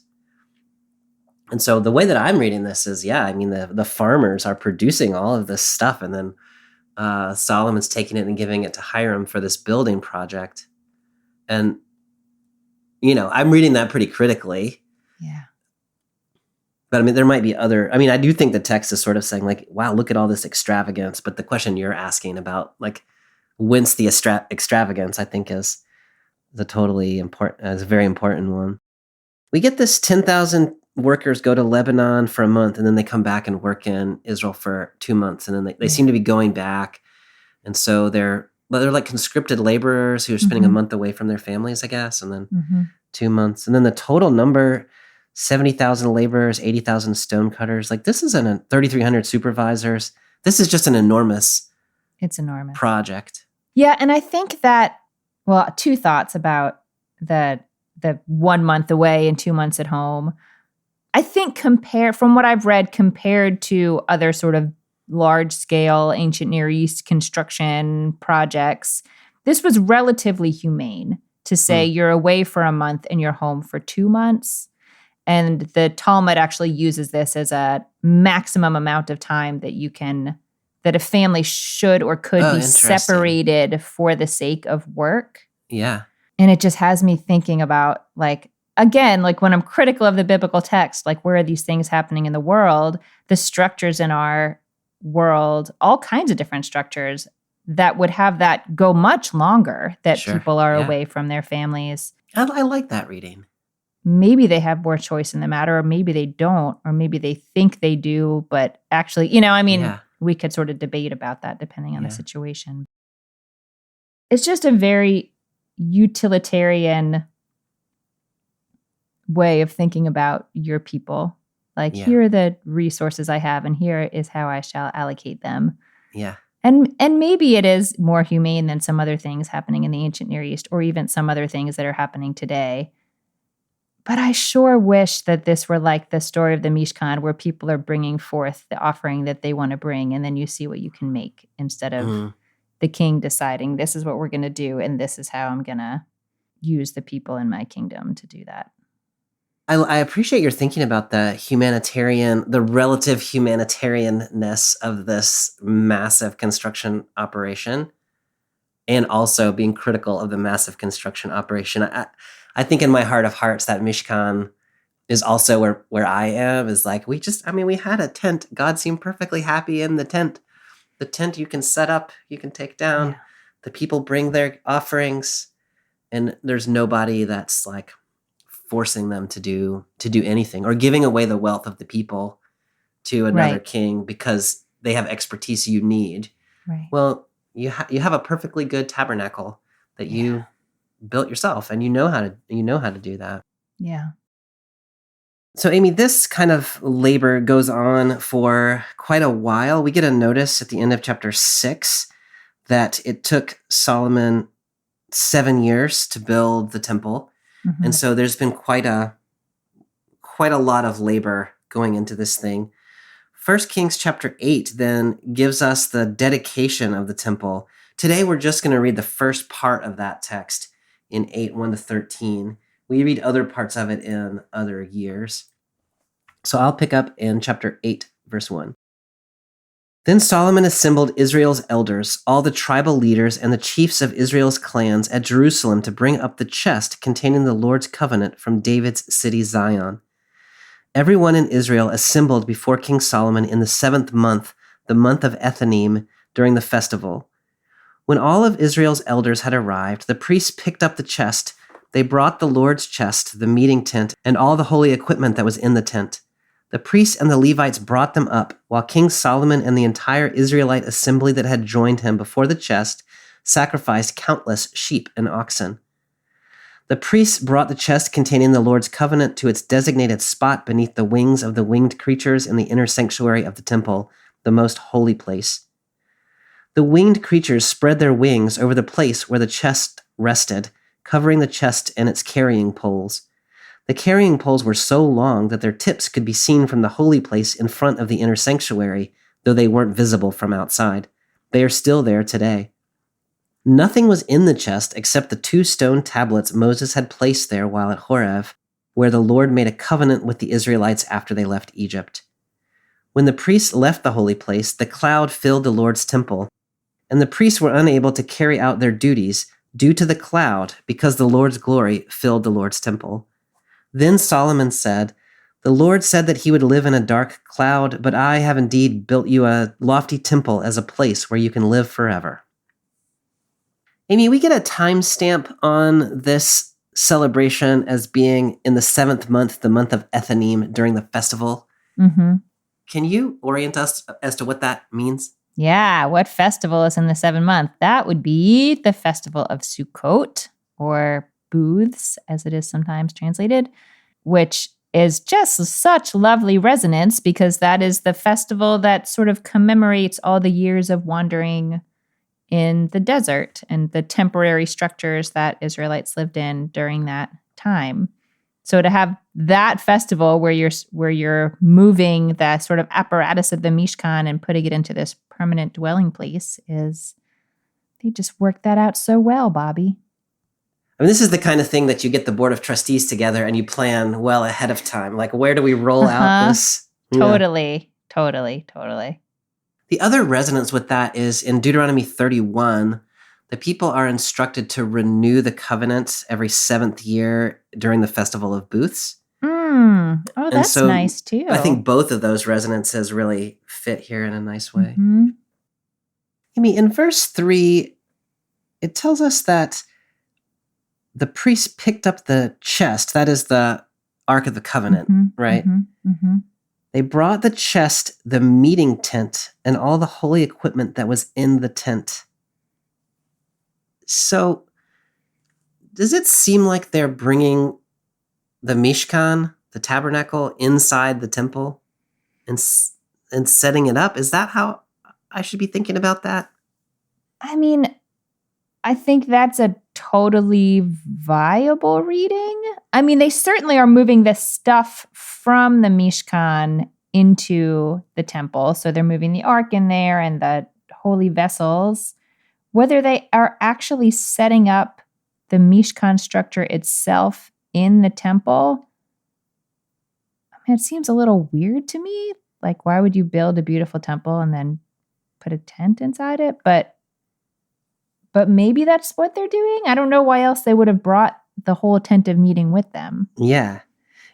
And so the way that I'm reading this is, the farmers are producing all of this stuff, and then Solomon's taking it and giving it to Hiram for this building project. And, I'm reading that pretty critically. Yeah. But there might be I do think the text is sort of saying like, wow, look at all this extravagance. But the question you're asking about, like, whence the extravagance, I think is a very important one. We get this 10,000 workers go to Lebanon for a month, and then they come back and work in Israel for 2 months. And then they seem to be going back. And so they're like conscripted laborers who are spending a month away from their families, I guess, and then 2 months. And then the total number, 70,000 laborers, 80,000 stone cutters. Like, this isn't 3,300 supervisors. This is just an enormous project. Yeah, and I think that, well, two thoughts about the 1 month away and 2 months at home. I think from what I've read, compared to other sort of large-scale ancient Near East construction projects, this was relatively humane to say you're away for a month and you're home for 2 months. And the Talmud actually uses this as a maximum amount of time that a family should or could be separated for the sake of work. Yeah. And it just has me thinking about, like, again, like when I'm critical of the biblical text, like, where are these things happening in the world? The structures in our world, all kinds of different structures that would have that go much longer, that people are away from their families. I like that reading. Maybe they have more choice in the matter, or maybe they don't, or maybe they think they do, but actually, we could sort of debate about that depending on the situation. It's just a very utilitarian way of thinking about your people. Like, here are the resources I have, and here is how I shall allocate them. Yeah. And maybe it is more humane than some other things happening in the ancient Near East, or even some other things that are happening today. But I sure wish that this were like the story of the Mishkan, where people are bringing forth the offering that they want to bring, and then you see what you can make, instead of the king deciding, this is what we're going to do, and this is how I'm going to use the people in my kingdom to do that. I appreciate your thinking about the relative humanitarianness of this massive construction operation, and also being critical of the massive construction operation. I think in my heart of hearts that Mishkan is also where I am, is like, we had a tent. God seemed perfectly happy in the tent. The tent you can set up, you can take down. Yeah. The people bring their offerings, and there's nobody that's like forcing them to do anything, or giving away the wealth of the people to another king because they have expertise you need. Right. Well, you have a perfectly good tabernacle that you built yourself, and you know how to do that. Yeah. So, Amy, this kind of labor goes on for quite a while. We get a notice at the end of chapter 6 that it took Solomon 7 years to build the temple. Mm-hmm. And so there's been quite a lot of labor going into this thing. 1 Kings chapter 8 then gives us the dedication of the temple. Today we're just going to read the first part of that text in 8:1-13. We read other parts of it in other years. So I'll pick up in chapter 8, verse 1. Then Solomon assembled Israel's elders, all the tribal leaders and the chiefs of Israel's clans at Jerusalem to bring up the chest containing the Lord's covenant from David's city Zion. Everyone in Israel assembled before King Solomon in the 7th month, the month of Ethanim, during the festival. When all of Israel's elders had arrived, the priests picked up the chest. They brought the Lord's chest, the meeting tent, and all the holy equipment that was in the tent. The priests and the Levites brought them up, while King Solomon and the entire Israelite assembly that had joined him before the chest sacrificed countless sheep and oxen. The priests brought the chest containing the Lord's covenant to its designated spot beneath the wings of the winged creatures in the inner sanctuary of the temple, the most holy place. The winged creatures spread their wings over the place where the chest rested, covering the chest and its carrying poles. The carrying poles were so long that their tips could be seen from the holy place in front of the inner sanctuary, though they weren't visible from outside. They are still there today. Nothing was in the chest except the 2 stone tablets Moses had placed there while at Horeb, where the Lord made a covenant with the Israelites after they left Egypt. When the priests left the holy place, the cloud filled the Lord's temple, and the priests were unable to carry out their duties due to the cloud because the Lord's glory filled the Lord's temple. Then Solomon said, "The Lord said that he would live in a dark cloud, but I have indeed built you a lofty temple as a place where you can live forever." Amy, we get a timestamp on this celebration as being in the 7th month, the month of Ethanim, during the festival. Mm-hmm. Can you orient us as to what that means? Yeah, what festival is in the 7th month? That would be the festival of Sukkot, or Booths, as it is sometimes translated, which is just such lovely resonance because that is the festival that sort of commemorates all the years of wandering in the desert and the temporary structures that Israelites lived in during that time. So to have that festival where you're moving the sort of apparatus of the Mishkan and putting it into this permanent dwelling place they just worked that out so well, Bobby. I mean, this is the kind of thing that you get the board of trustees together and you plan well ahead of time. Like, where do we roll out this? Totally. The other resonance with that is in Deuteronomy 31, the people are instructed to renew the covenant every 7th year during the Festival of Booths. Oh, that's nice too. I think both of those resonances really fit here in a nice way. Mm-hmm. I mean, in verse 3, it tells us that the priests picked up the chest, that is the Ark of the Covenant, right? They brought the chest, the meeting tent, and all the holy equipment that was in the tent. So, does it seem like they're bringing the Mishkan, the tabernacle, inside the temple and setting it up? Is that how I should be thinking about that? I mean, I think that's a totally viable reading. I mean, they certainly are moving the stuff from the Mishkan into the temple. So they're moving the ark in there and the holy vessels. Whether they are actually setting up the Mishkan structure itself in the temple, I mean, it seems a little weird to me. Like, why would you build a beautiful temple and then put a tent inside it? But maybe that's what they're doing. I don't know why else they would have brought the whole tent of meeting with them. Yeah.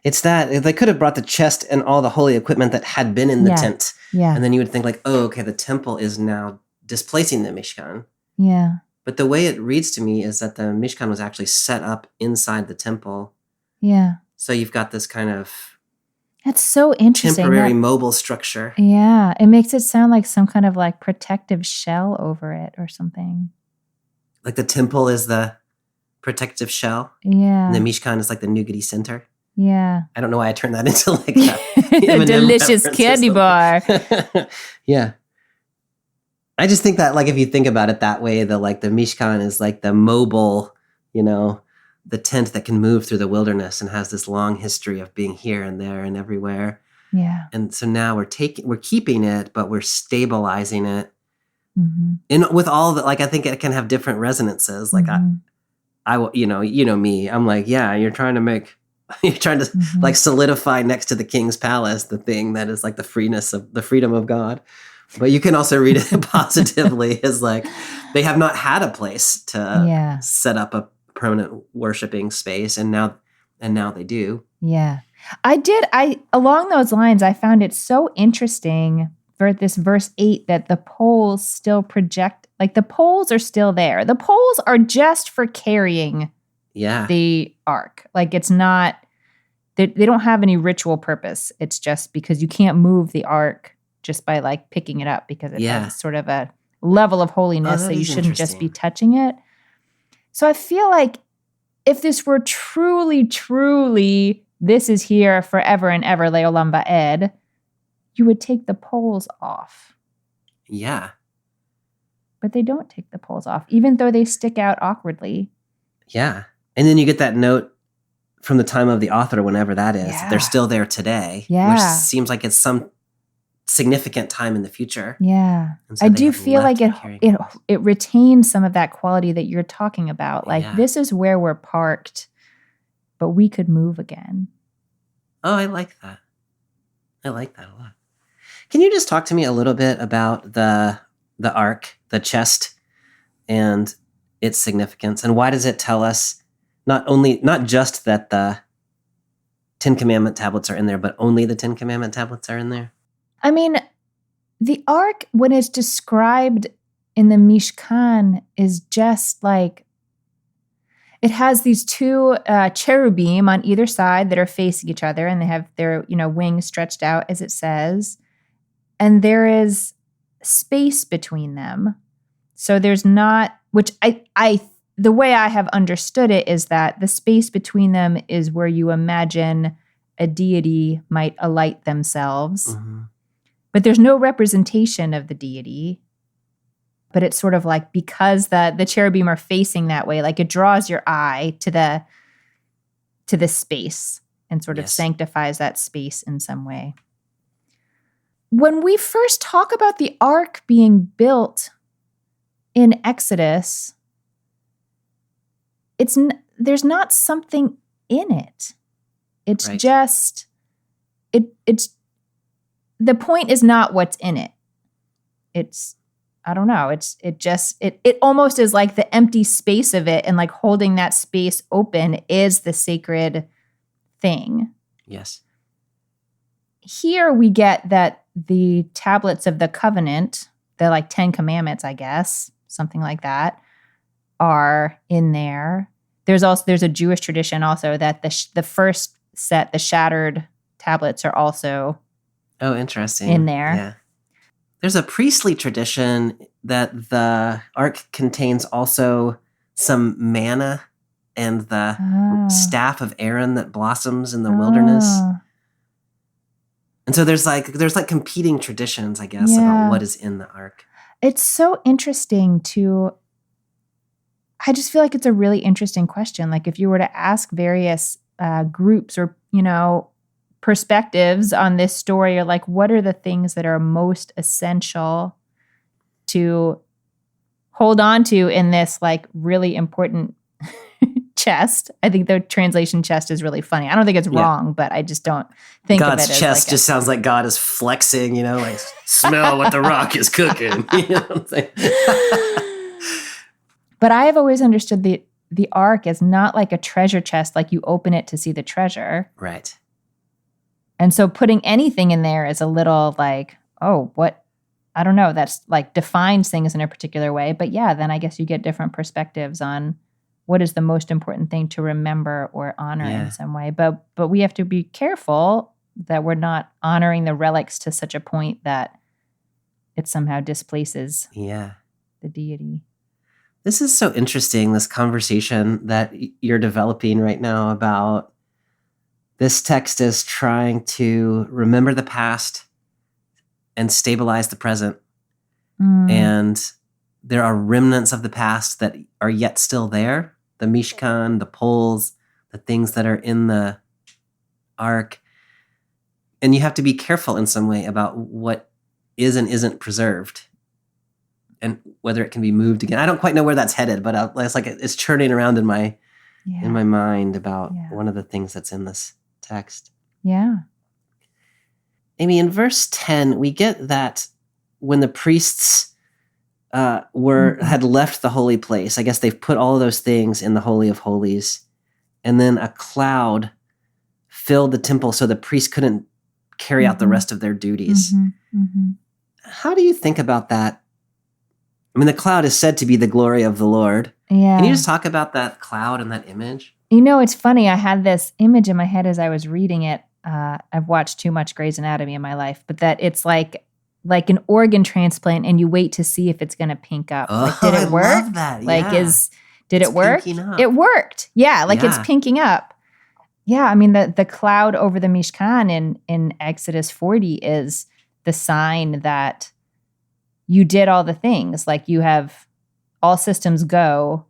It's that they could have brought the chest and all the holy equipment that had been in the tent. Yeah. And then you would think like, oh, okay, the temple is now displacing the Mishkan. Yeah. But the way it reads to me is that the Mishkan was actually set up inside the temple. Yeah. So you've got this kind of that's so interesting. Temporary mobile structure. Yeah. It makes it sound like some kind of like protective shell over it or something. Like the temple is the protective shell. Yeah. And the Mishkan is like the nougaty center. Yeah. I don't know why I turned that into like a delicious candy bar. Yeah. I just think that like if you think about it that way, the Mishkan is like the mobile, the tent that can move through the wilderness and has this long history of being here and there and everywhere. Yeah. And so now we're keeping it, but we're stabilizing it. Mm-hmm. With all of it, like I think it can have different resonances. Like I you know me. I'm like, yeah, you're trying to like solidify next to the king's palace the thing that is like the freedom of God. But you can also read it positively as like they have not had a place to set up a permanent worshiping space, and now they do. Yeah, I along those lines, I found it so interesting this verse 8 that the poles still project, like the poles are still there. The poles are just for carrying Yeah. the ark. Like it's not, they don't have any ritual purpose. It's just because you can't move the ark just by like picking it up because it has sort of a level of holiness that you shouldn't just be touching it. So I feel like if this were truly, truly, this is here forever and ever, Leolam Va'ed, you would take the poles off. Yeah. But they don't take the poles off, even though they stick out awkwardly. Yeah. And then you get that note from the time of the author, whenever that is. Yeah. They're still there today. Yeah. Which seems like it's some significant time in the future. Yeah. And so I they do have feel like left carrying it retains some of that quality that you're talking about. Like, this is where we're parked, but we could move again. Oh, I like that. I like that a lot. Can you just talk to me a little bit about the ark, the chest, and its significance? And why does it tell us not just that the 10 Commandment tablets are in there, but only the 10 Commandment tablets are in there? I mean, the ark, when it's described in the Mishkan, is just like, it has these two cherubim on either side that are facing each other, and they have their, wings stretched out, as it says. And there is space between them. So there's not, which the way I have understood it is that the space between them is where you imagine a deity might alight themselves. Mm-hmm. But there's no representation of the deity. But it's sort of like, because the cherubim are facing that way, like it draws your eye to the space and sort of sanctifies that space in some way. When we first talk about the ark being built in Exodus, there's not something in it. It's just it's the point is not what's in it. It's, I don't know. It almost is like the empty space of it, and like holding that space open is the sacred thing. Yes. Here we get that the tablets of the covenant, the like 10 commandments, I guess, something like that, are in there. There's a Jewish tradition also that the first set, the shattered tablets, are also interesting in there. Yeah. There's a priestly tradition that the ark contains also some manna and the staff of Aaron that blossoms in the wilderness. And so there's like competing traditions, I guess, about what is in the ark. It's so interesting I just feel like it's a really interesting question. Like if you were to ask various groups or, perspectives on this story, or like, what are the things that are most essential to hold on to in this like really important chest? I think the translation chest is really funny. I don't think it's wrong, but I just don't think God's of it as chest just sounds like God is flexing, like smell what the rock is cooking. You know what I'm saying? But I have always understood the ark as not like a treasure chest, like you open it to see the treasure. Right. And so putting anything in there is a little like, oh, what? I don't know. That's like defines things in a particular way. But yeah, then I guess you get different perspectives on what is the most important thing to remember or honor in some way. But we have to be careful that we're not honoring the relics to such a point that it somehow displaces the deity. This is so interesting, this conversation that you're developing right now about this text is trying to remember the past and stabilize the present. And there are remnants of the past that are yet still there. The Mishkan, the poles, the things that are in the ark. And you have to be careful in some way about what is and isn't preserved and whether it can be moved again. I don't quite know where that's headed, but it's like it's churning around in my mind about one of the things that's in this text. Yeah. Amy, in verse 10, we get that when the priests had left the holy place, I guess they've put all of those things in the Holy of Holies, and then a cloud filled the temple so the priests couldn't carry out the rest of their duties. How do you think about that? I mean, the cloud is said to be the glory of the Lord. Yeah. Can you just talk about that cloud and that image? It's funny. I had this image in my head as I was reading it. I've watched too much Grey's Anatomy in my life, but that it's like an organ transplant, and you wait to see if it's going to pink up. Oh, Did it I work? love that. Like, yeah. did It's it work? pinking up. It worked. Yeah, it's Yeah. pinking up. Yeah, I mean the cloud over the Mishkan in Exodus 40 is the sign that you did all the things. Like, you have all systems go.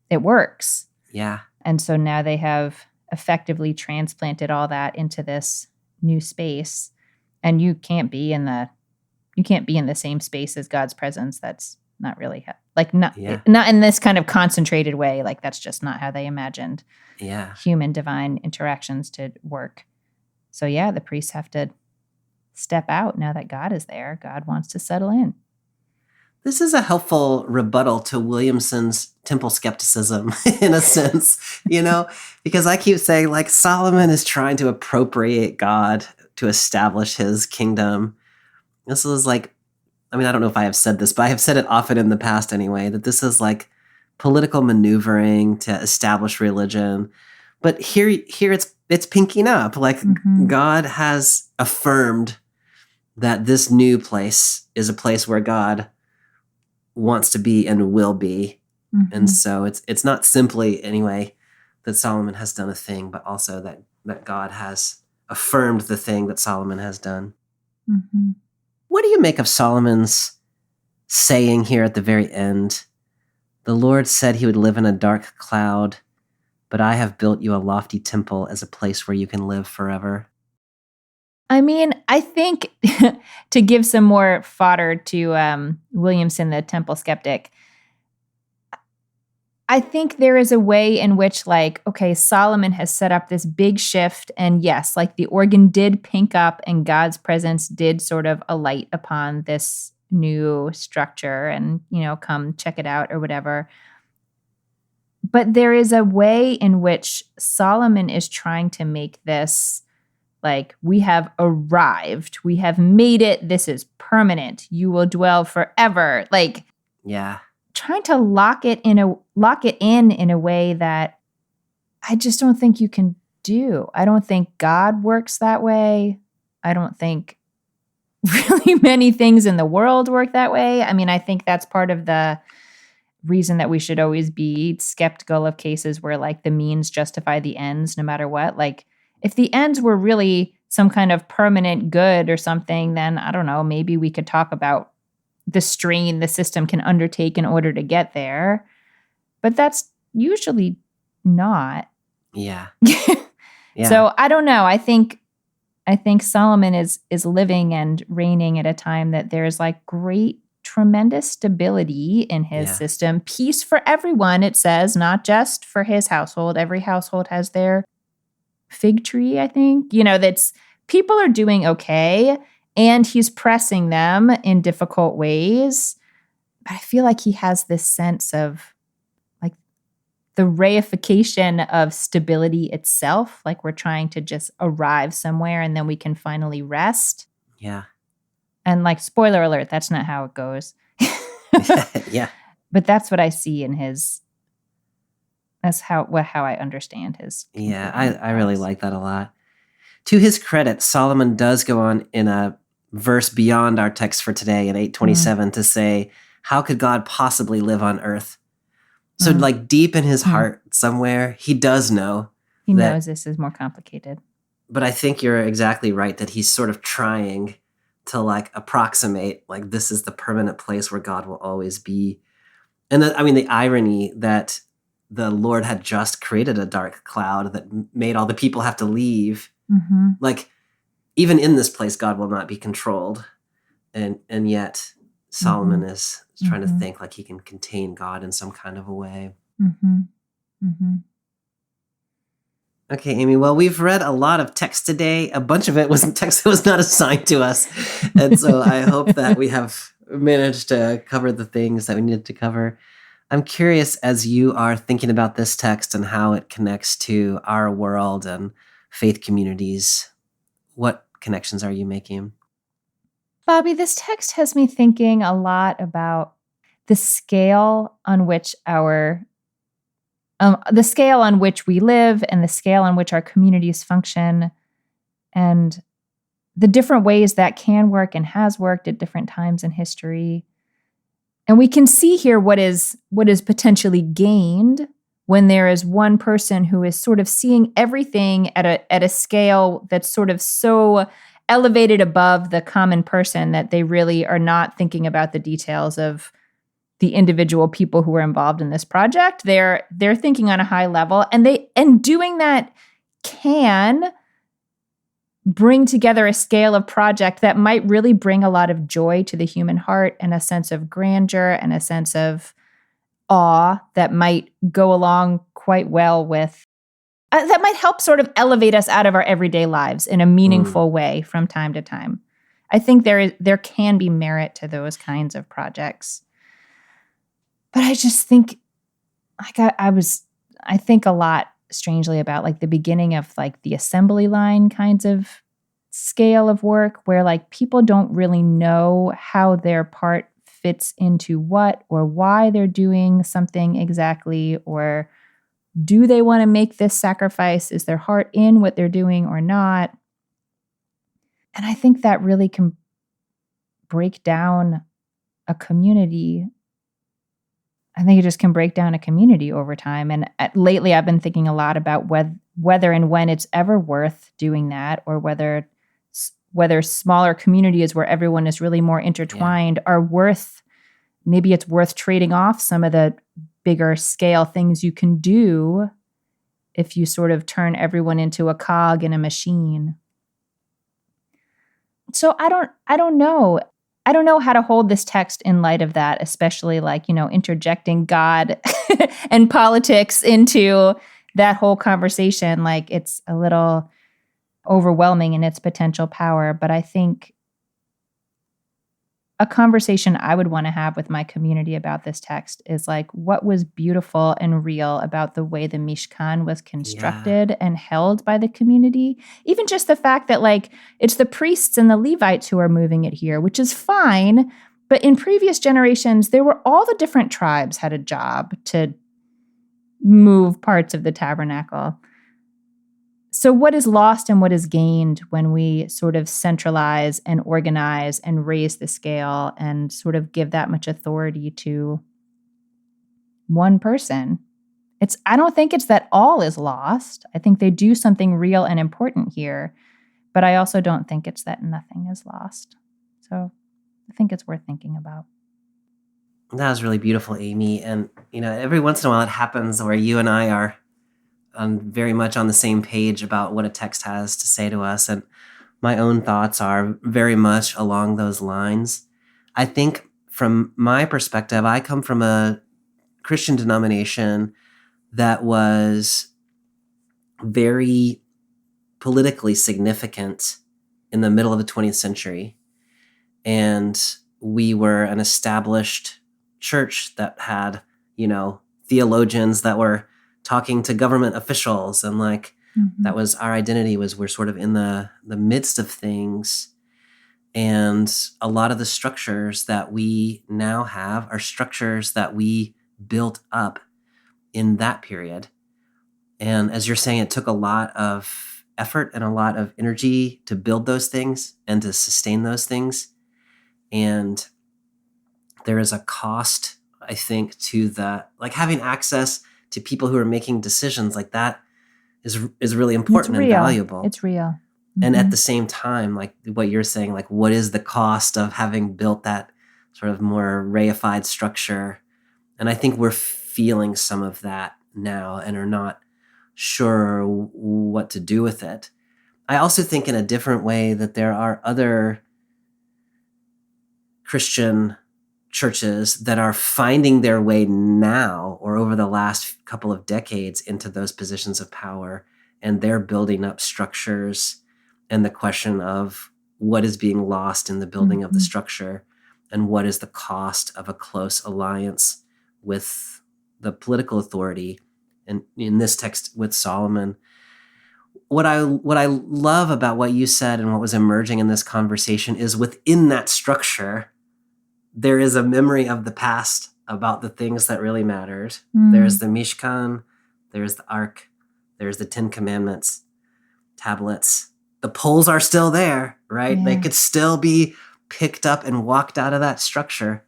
It works. Yeah. And so now they have effectively transplanted all that into this new space. And you can't be in the same space as God's presence. That's not really not in this kind of concentrated way. Like, that's just not how they imagined Yeah. human divine interactions to work. So yeah, the priests have to step out now that God is there. God wants to settle in. This is a helpful rebuttal to Williamson's temple skepticism, in a sense, because I keep saying, like, Solomon is trying to appropriate God to establish his kingdom. This is like, I mean, I don't know if I have said this, but I have said it often in the past anyway, that this is like political maneuvering to establish religion. But here it's pinking up. Like, Mhm. God has affirmed that this new place is a place where God wants to be and will be. Mhm. And so it's not simply, anyway, that Solomon has done a thing, but also that God has affirmed the thing that Solomon has done. Mhm. What do you make of Solomon's saying here at the very end? The Lord said he would live in a dark cloud, but I have built you a lofty temple as a place where you can live forever. I mean, I think to give some more fodder to Williamson, the temple skeptic, I think there is a way in which, like, okay, Solomon has set up this big shift, and yes, like, the organ did pink up and God's presence did sort of alight upon this new structure and, come check it out or whatever. But there is a way in which Solomon is trying to make this, like, we have arrived. We have made it. This is permanent. You will dwell forever. Like, Yeah. trying to lock it in a way that I just don't think you can do. I don't think God works that way. I don't think really many things in the world work that way. I mean, I think that's part of the reason that we should always be skeptical of cases where, like, the means justify the ends no matter what. Like, if the ends were really some kind of permanent good or something, then I don't know, maybe we could talk about the strain the system can undertake in order to get there. But that's usually not. Yeah. So I don't know. I think Solomon is living and reigning at a time that there's, like, great, tremendous stability in his Yeah. system. Peace for everyone, it says, not just for his household. Every household has their fig tree, I think. That's people are doing okay, and he's pressing them in difficult ways. But I feel like he has this sense of, like, the reification of stability itself. Like, we're trying to just arrive somewhere and then we can finally rest. Yeah. And, like, spoiler alert, that's not how it goes. Yeah. But that's what I see in his. That's how I understand his. Yeah, concluding I really thoughts. like that a lot. To his credit, Solomon does go on in a verse beyond our text for today in 8:27 to say, how could God possibly live on earth? So, like, deep in his heart somewhere, he does know. He that- knows this is more complicated. But I think you're exactly right that he's sort of trying to, like, approximate, like, this is the permanent place where God will always be. And the irony that the Lord had just created a dark cloud that made all the people have to leave. Mm-hmm. Like, even in this place, God will not be controlled. And yet Solomon is trying to think like he can contain God in some kind of a way. Mm-hmm. Mm-hmm. Okay, Amy, well, we've read a lot of text today. A bunch of it wasn't text that was not assigned to us. And so I hope that we have managed to cover the things that we needed to cover. I'm curious, as you are thinking about this text and how it connects to our world and faith communities, what connections are you making? Bobby, this text has me thinking a lot about the scale on which we live and the scale on which our communities function, and the different ways that can work and has worked at different times in history. And we can see here what is potentially gained when there is one person who is sort of seeing everything at a scale that's sort of so elevated above the common person that they really are not thinking about the details of the individual people who are involved in this project. They're thinking on a high level, and doing that can bring together a scale of project that might really bring a lot of joy to the human heart, and a sense of grandeur and a sense of awe that might go along quite well with that might help sort of elevate us out of our everyday lives in a meaningful way from time to time. I think there can be merit to those kinds of projects. But I just think, like I think a lot strangely about like the beginning of like the assembly line kinds of scale of work, where like people don't really know how their part fits into what or why they're doing something exactly, or do they want to make this sacrifice? Is their heart in what they're doing or not? And I think that really can break down a community. I think it just can break down a community over time. And lately I've been thinking a lot about whether and when it's ever worth doing that, or whether smaller communities where everyone is really more intertwined are maybe it's worth trading off some of the bigger scale things you can do if you sort of turn everyone into a cog in a machine. So I don't know. I don't know how to hold this text in light of that, especially like, interjecting God and politics into that whole conversation. Like, it's a little overwhelming in its potential power. But I think a conversation I would want to have with my community about this text is like, what was beautiful and real about the way the Mishkan was constructed and held by the community? Even just the fact that like it's the priests and the Levites who are moving it here, which is fine. But in previous generations, all the different tribes had a job to move parts of the tabernacle. So what is lost and what is gained when we sort of centralize and organize and raise the scale and sort of give that much authority to one person? I don't think it's that all is lost. I think they do something real and important here, but I also don't think it's that nothing is lost. So I think it's worth thinking about. That was really beautiful, Amy. And, every once in a while it happens where you and I are very much on the same page about what a text has to say to us. And my own thoughts are very much along those lines. I think from my perspective, I come from a Christian denomination that was very politically significant in the middle of the 20th century. And we were an established church that had, theologians that were talking to government officials, and like that was our identity, was we're sort of in the midst of things. And a lot of the structures that we now have are structures that we built up in that period. And as you're saying, it took a lot of effort and a lot of energy to build those things and to sustain those things. And there is a cost, I think, to like having access to people who are making decisions like that is really important and valuable. It's real. Mm-hmm. And at the same time, like what you're saying, like what is the cost of having built that sort of more reified structure? And I think we're feeling some of that now and are not sure what to do with it. I also think in a different way that there are other Christian churches that are finding their way now or over the last couple of decades into those positions of power, and they're building up structures, and the question of what is being lost in the building of the structure and what is the cost of a close alliance with the political authority, and in this text with Solomon. what I love about what you said and what was emerging in this conversation is within that structure, there is a memory of the past about the things that really mattered. There's the Mishkan, there's the Ark, there's the 10 Commandments, tablets. The poles are still there, right? Yeah. They could still be picked up and walked out of that structure.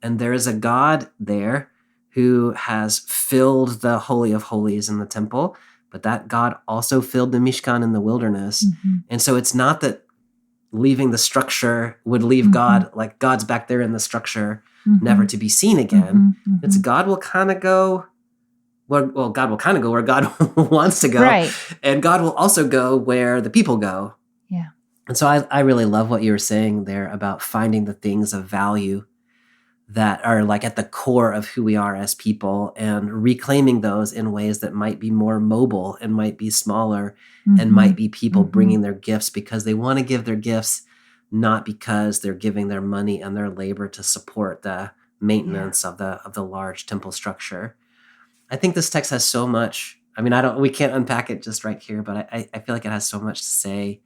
And there is a God there who has filled the Holy of Holies in the temple, but that God also filled the Mishkan in the wilderness. And so it's not that leaving the structure would leave God, like God's back there in the structure, never to be seen again. It's God will kind of go, well, God will kind of go where God wants to go. Right. And God will also go where the people go. Yeah. And so I really love what you were saying there about finding the things of value that are like at the core of who we are as people and reclaiming those in ways that might be more mobile and might be smaller and might be people bringing their gifts because they want to give their gifts, not because they're giving their money and their labor to support the maintenance of the large temple structure. I think this text has so much. I mean, we can't unpack it just right here, but I feel like it has so much to say,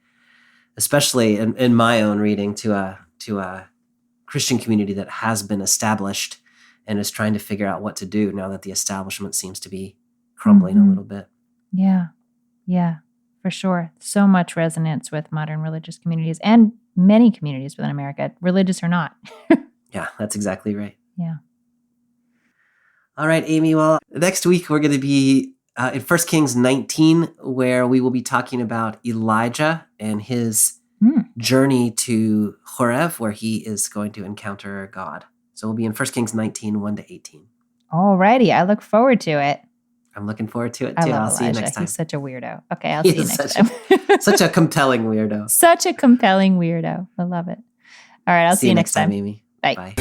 especially in my own reading to a Christian community that has been established and is trying to figure out what to do now that the establishment seems to be crumbling a little bit. Yeah. Yeah, for sure. So much resonance with modern religious communities and many communities within America, religious or not. Yeah, that's exactly right. Yeah. All right, Amy. Well, next week we're going to be in 1 Kings 19, where we will be talking about Elijah and his journey to Horeb, where he is going to encounter God. So we'll be in 1 Kings 19, 1-18. All righty. I look forward to it. I'm looking forward to it I too. love I'll see you Elijah. next time. He's such a weirdo. Okay, I'll see you next time. Such a compelling weirdo. Such a compelling weirdo. I love it. All right, I'll see you next time. Amy. Bye. Bye.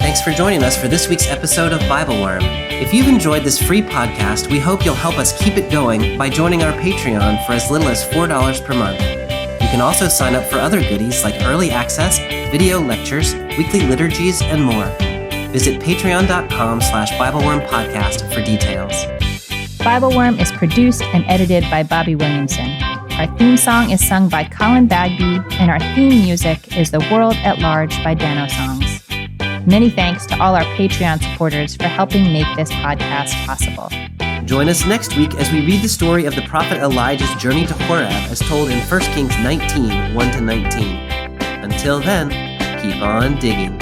Thanks for joining us for this week's episode of Bible Worm. If you've enjoyed this free podcast, we hope you'll help us keep it going by joining our Patreon for as little as $4 per month. You can also sign up for other goodies like early access, video lectures, weekly liturgies, and more. Visit patreon.com/BibleWormPodcast for details. Bible Worm is produced and edited by Bobby Williamson. Our theme song is sung by Colin Bagby, and our theme music is The World at Large by Dano Songs. Many thanks to all our Patreon supporters for helping make this podcast possible. Join us next week as we read the story of the prophet Elijah's journey to Horeb as told in 1 Kings 19, 1-19. Until then, keep on digging.